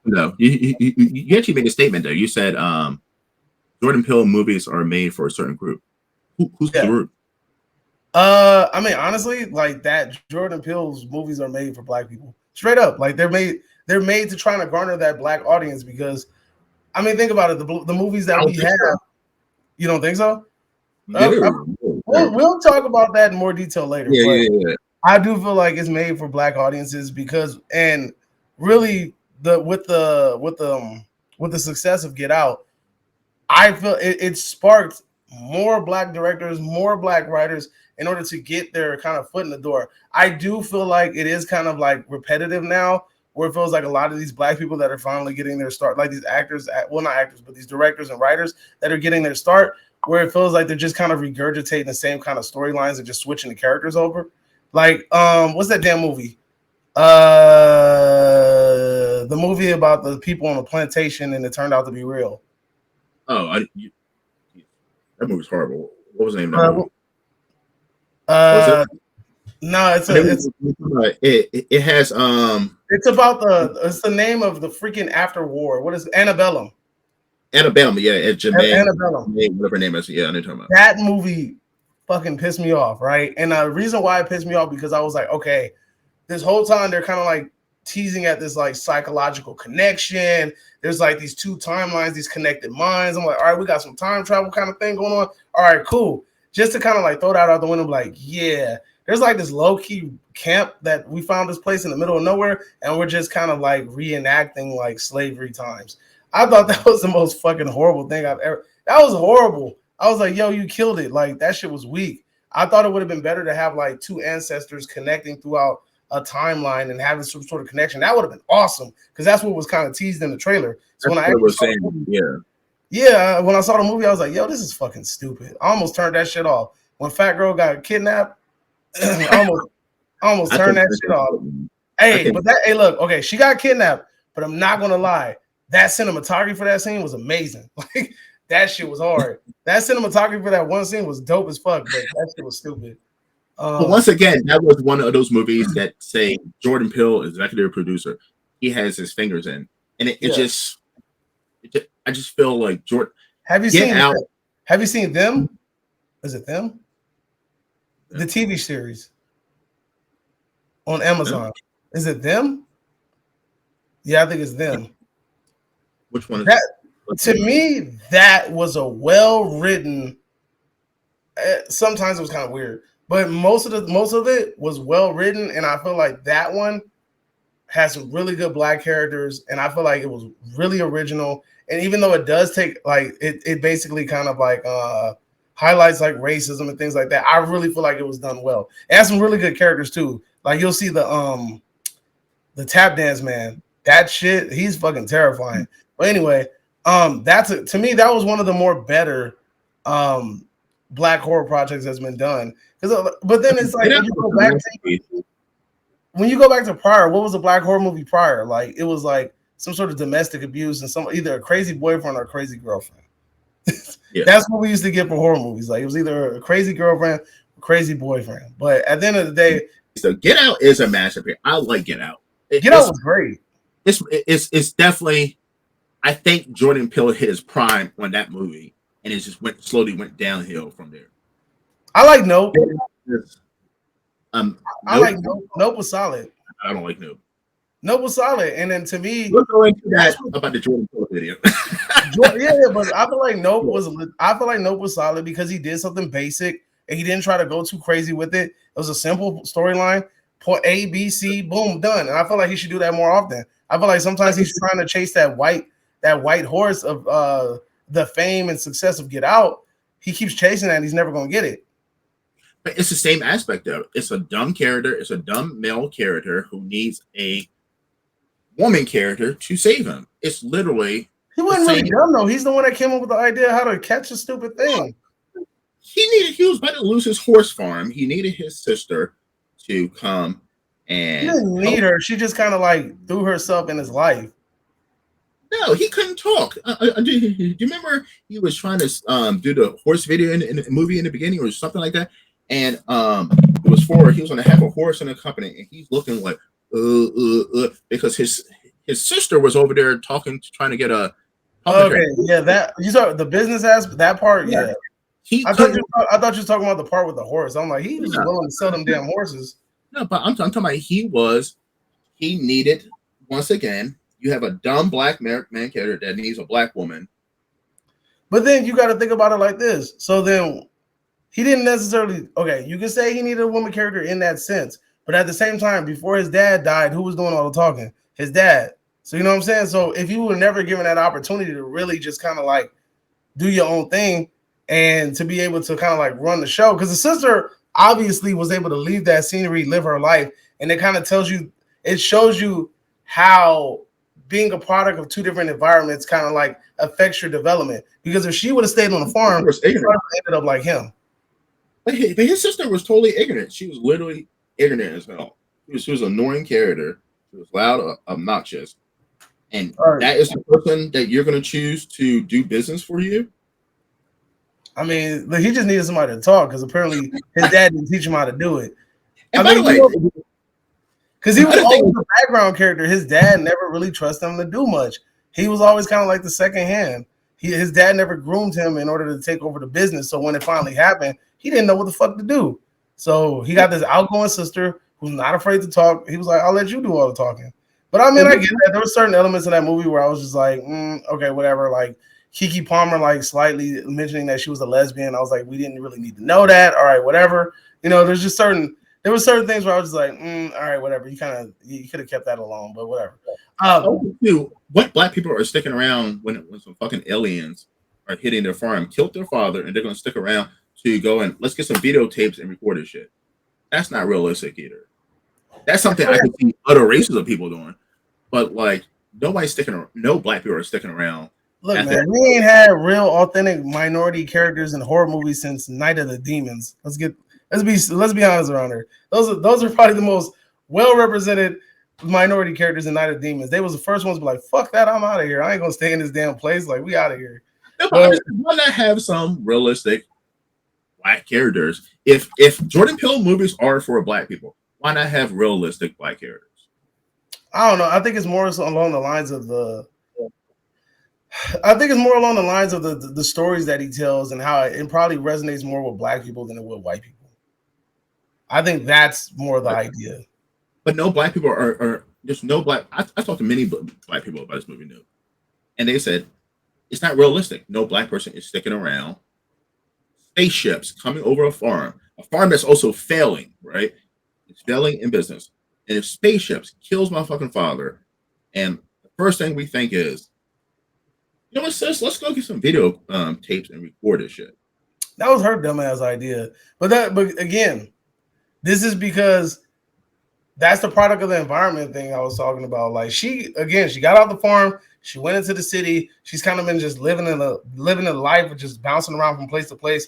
No, you actually made a statement there. You said Jordan Peele movies are made for a certain group. Who's the Yeah. group? I mean, honestly, like that Jordan Peele's movies are made for black people. Straight up. Like they're made to try to garner that black audience because I mean, think about it. The movies I that don't we think have, so. you don't think so? No, no, no. We'll talk about that in more detail later. Yeah, But yeah, yeah. I do feel like it's made for black audiences because, and really, with the success of Get Out, I feel it sparked more black directors, more black writers in order to get their kind of foot in the door. I do feel like it is kind of like repetitive now, where it feels like a lot of these black people that are finally getting their start, like these actors, well, not actors, but these directors and writers that are getting their start, where it feels like they're just kind of regurgitating the same kind of storylines and just switching the characters over. Like, what's that damn movie? The movie about the people on the plantation and it turned out to be real. Oh, that movie's horrible. What was the name of that Uh, movie? Was it? uh, no, I think it has it's about it's the name of the freaking after war. What is Antebellum? Annabelle. Yeah, it's Jermaine, Antebellum. whatever her name is. Yeah, I know what you're talking about. That movie fucking pissed me off, right? And the reason why it pissed me off because I was like, okay, this whole time they're kind of like teasing at this like psychological connection. There's like these two timelines, these connected minds. I'm like, all right, we got some time travel kind of thing going on. All right, cool. Just to kind of like throw that out the window, like, yeah, there's like this low key camp that we found this place in the middle of nowhere, and we're just kind of like reenacting like slavery times. I thought that was the most fucking horrible thing I've ever. That was horrible. I was like, yo, you killed it. Like that shit was weak. I thought it would have been better to have like two ancestors connecting throughout a timeline and having some sort of connection. That would have been awesome because that's what was kind of teased in the trailer. So That's when I what I actually was saying. Yeah. yeah, when I saw the movie, I was like, yo, this is fucking stupid. I almost turned that shit off. When Fat Girl got kidnapped, I almost I turned think that shit off. Hey, think but that hey, look, okay, she got kidnapped, but I'm not gonna lie, that cinematography for that scene was amazing. Like that shit was hard. That cinematography for that one scene was dope as fuck, but that shit was stupid. But once again, that was one of those movies that say Jordan Peele is executive producer. He has his fingers in, and I just feel like Jordan. Have you Get seen Out. Have you seen them? Is it them? The TV series on Amazon. Is it them? Yeah, I think it's them. Which one is That to me, that was a well written. Sometimes it was kind of weird, but most of it was well written, and I feel like that one has some really good black characters, and I feel like it was really original. And even though it does take like it basically kind of like highlights like racism and things like that, I really feel like it was done well. It has some really good characters too. Like you'll see the tap dance man. That shit, he's fucking terrifying. But anyway, to me that was one of the more better black horror projects that's been done. But then it's like when you go back to prior, what was a black horror movie prior? Like it was like some sort of domestic abuse and some either a crazy boyfriend or a crazy girlfriend. Yeah. That's what we used to get for horror movies. Like it was either a crazy girlfriend or crazy boyfriend. But at the end of the day, so Get Out is a masterpiece. I like Get Out. Get Out was great. It's definitely. I think Jordan Peele hit his prime on that movie, and it just slowly went downhill from there. I like Nope. I Nope. like Nope. Nope was solid. I don't like Nope. Nope was solid, and then to me, we'll go into that about the Jordan Peele video. yeah, but I feel like Nope was solid because he did something basic and he didn't try to go too crazy with it. It was a simple storyline. Point A, B, C, boom, done. And I feel like he should do that more often. I feel like sometimes he's trying to chase that white horse of the fame and success of Get Out. He keeps chasing that and he's never gonna get it. But it's the same aspect though. It's a dumb character, it's a dumb male character who needs a woman character to save him. It's literally he wasn't really dumb though. He's the one that came up with the idea how to catch a stupid thing. He was about to lose his horse farm. He needed his sister to come and he didn't need her. She just kind of like threw herself in his life. No, he couldn't talk. Do you remember he was trying to do the horse video in the movie in the beginning or something like that? And he was going to have a horse in the company, and he's looking like because his sister was over there trying to get a okay, yeah, that you saw the business aspect, that part, yeah. He I thought you were talking about the part with the horse. I'm like, he was willing to sell them damn horses. No, but I'm talking about he needed, once again, you have a dumb black man character that needs a black woman. But then you got to think about it like this. So then he didn't necessarily, okay, you can say he needed a woman character in that sense. But at the same time, before his dad died, who was doing all the talking? His dad. So you know what I'm saying? So if you were never given that opportunity to really just kind of like do your own thing and to be able to kind of like run the show, because the sister obviously was able to leave that scenery, live her life, and it kind of tells you, it shows you how being a product of two different environments kind of like affects your development. Because if she would have stayed on the farm, she would have ended up like him. But his sister was totally ignorant. She was literally ignorant as hell. She was an annoying character. She was loud, obnoxious. And that is the person that you're going to choose to do business for you? I mean, he just needed somebody to talk because apparently his dad didn't teach him how to do it. And by the way, because he was always a background character, his dad never really trusted him to do much. He was always kind of like the second hand. His dad never groomed him in order to take over the business. So when it finally happened, he didn't know what the fuck to do. So he got this outgoing sister who's not afraid to talk. He was like, I'll let you do all the talking. But I mean, I get that. There were certain elements in that movie where I was just like, okay, whatever. Like Keke Palmer, like slightly mentioning that she was a lesbian. I was like, we didn't really need to know that. All right, whatever. You know, there were certain things where I was just like, all right, whatever. You could have kept that alone, but whatever. What black people are sticking around when some fucking aliens are hitting their farm, killed their father, and they're going to stick around to go and let's get some videotapes and record this shit. That's not realistic either. That's something I can see other races of people doing, but like nobody's sticking around. No black people are sticking around. Look, man, we ain't had real authentic minority characters in horror movies since Night of the Demons. Let's be honest around here. Those are probably the most well represented minority characters in Night of the Demons. They was the first ones to be like, fuck that, I'm out of here. I ain't gonna stay in this damn place. Like, we out of here. Why not have some realistic black characters? If Jordan Peele movies are for black people, why not have realistic black characters? I don't know. I think it's more along the lines of the stories that he tells and how it probably resonates more with black people than it would white people. I think that's more the idea. But no black people are just no black. I talked to many black people about this movie new, and they said it's not realistic. No black person is sticking around. Spaceships coming over a farm that's also failing, right? It's failing in business. And if spaceships kills my fucking father, and the first thing we think is, you know what, sis, let's go get some video tapes and record this shit. That was her dumbass idea. But again, this is because that's the product of the environment thing I was talking about. Like she got off the farm, she went into the city. She's kind of been just living a life of just bouncing around from place to place,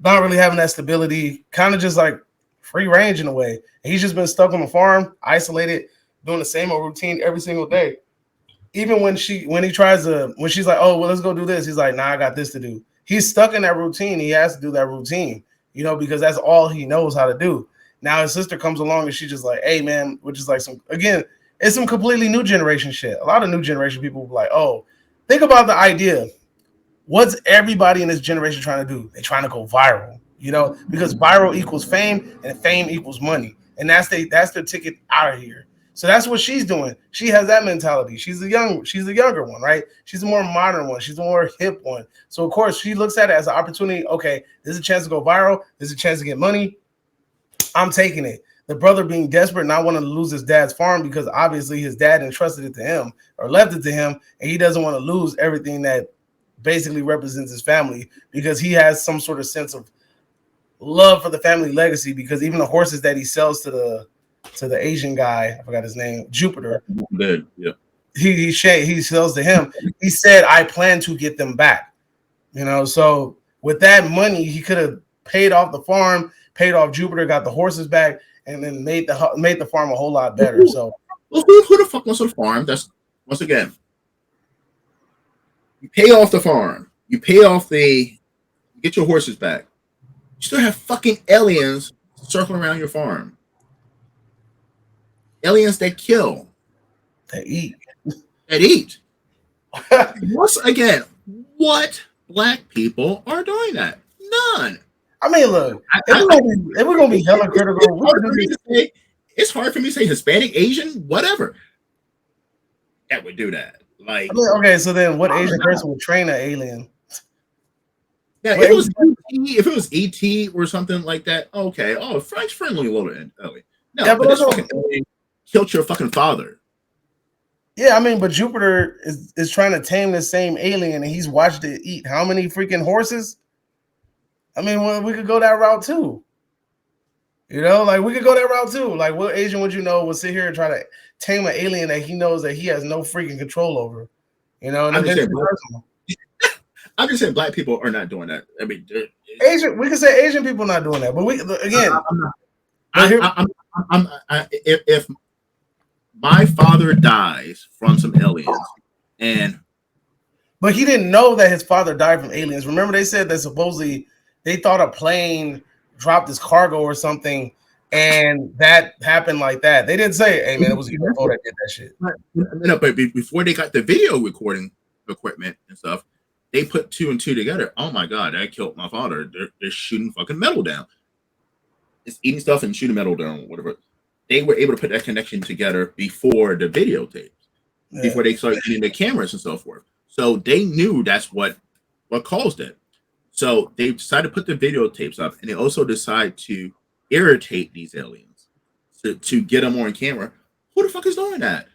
not really having that stability, kind of just like free range in a way. And he's just been stuck on the farm, isolated, doing the same old routine every single day. Even when she's like, oh, well, let's go do this. He's like, nah, I got this to do. He's stuck in that routine. He has to do that routine, because that's all he knows how to do. Now his sister comes along and she's just like, hey, man, which is like it's some completely new generation shit. A lot of new generation people will be like, oh, think about the idea. What's everybody in this generation trying to do? They're trying to go viral, because viral equals fame and fame equals money. And that's their ticket out of here. So that's what she's doing. She has that mentality. She's the younger one, right? She's the more modern one. She's the more hip one. So of course she looks at it as an opportunity. Okay, there's a chance to go viral. There's a chance to get money. I'm taking it. The brother being desperate, not wanting to lose his dad's farm because obviously his dad entrusted it to him or left it to him, and he doesn't want to lose everything that basically represents his family because he has some sort of sense of love for the family legacy. Because even the horses that he sells to the Asian guy, I forgot his name, Jupiter. Yeah. He sells to him. He said, "I plan to get them back." So with that money, he could have paid off the farm, paid off Jupiter, got the horses back, and then made the farm a whole lot better. So who the fuck wants a farm? That's once again, you pay off the farm, you get your horses back. You still have fucking aliens circling around your farm. Aliens that kill, that eat. and eat. Once again, what black people are doing that? None. I mean, look, I, if I, we're I, gonna be, if we're gonna be hella critical, we hard can for do me this. to say. It's hard for me to say Hispanic, Asian, whatever that would do that. I Like, mean, okay, so then what I'm Asian not. person would train an alien? Yeah, What Asian If it was ET or something like that, okay. Oh, French friendly little Ellie. yeah, No, but but that's this what, fucking alien killed your fucking father. yeah, I mean, but Jupiter is trying to tame the same alien, and he's watched it eat how many freaking horses? I mean, well, we could go that route too. You know, like we could go that route too. Like, what Asian would you know would sit here and try to tame an alien that he knows that he has no freaking control over? You know, and I'm just saying, eventually hurt him. I'm just saying, black people are not doing that. I mean, Asian, we could say Asian people not doing that, but we again, I'm not. but here, If my father dies from some aliens, and but he didn't know that his father died from aliens. Remember, they said that supposedly they thought a plane dropped his cargo or something, and that happened like that. They didn't say, "Hey, man, it was a UFO that did that shit." no, but before they got the video recording equipment and stuff, they put two and two together. Oh my god, that killed my father. They're shooting fucking metal down. It's eating stuff and shooting metal down, whatever. They were able to put that connection together before the videotapes, before they started getting the cameras and so forth. So they knew that's what caused it. So they decided to put the videotapes up, and they also decided to irritate these aliens to get them on camera. Who the fuck is doing that?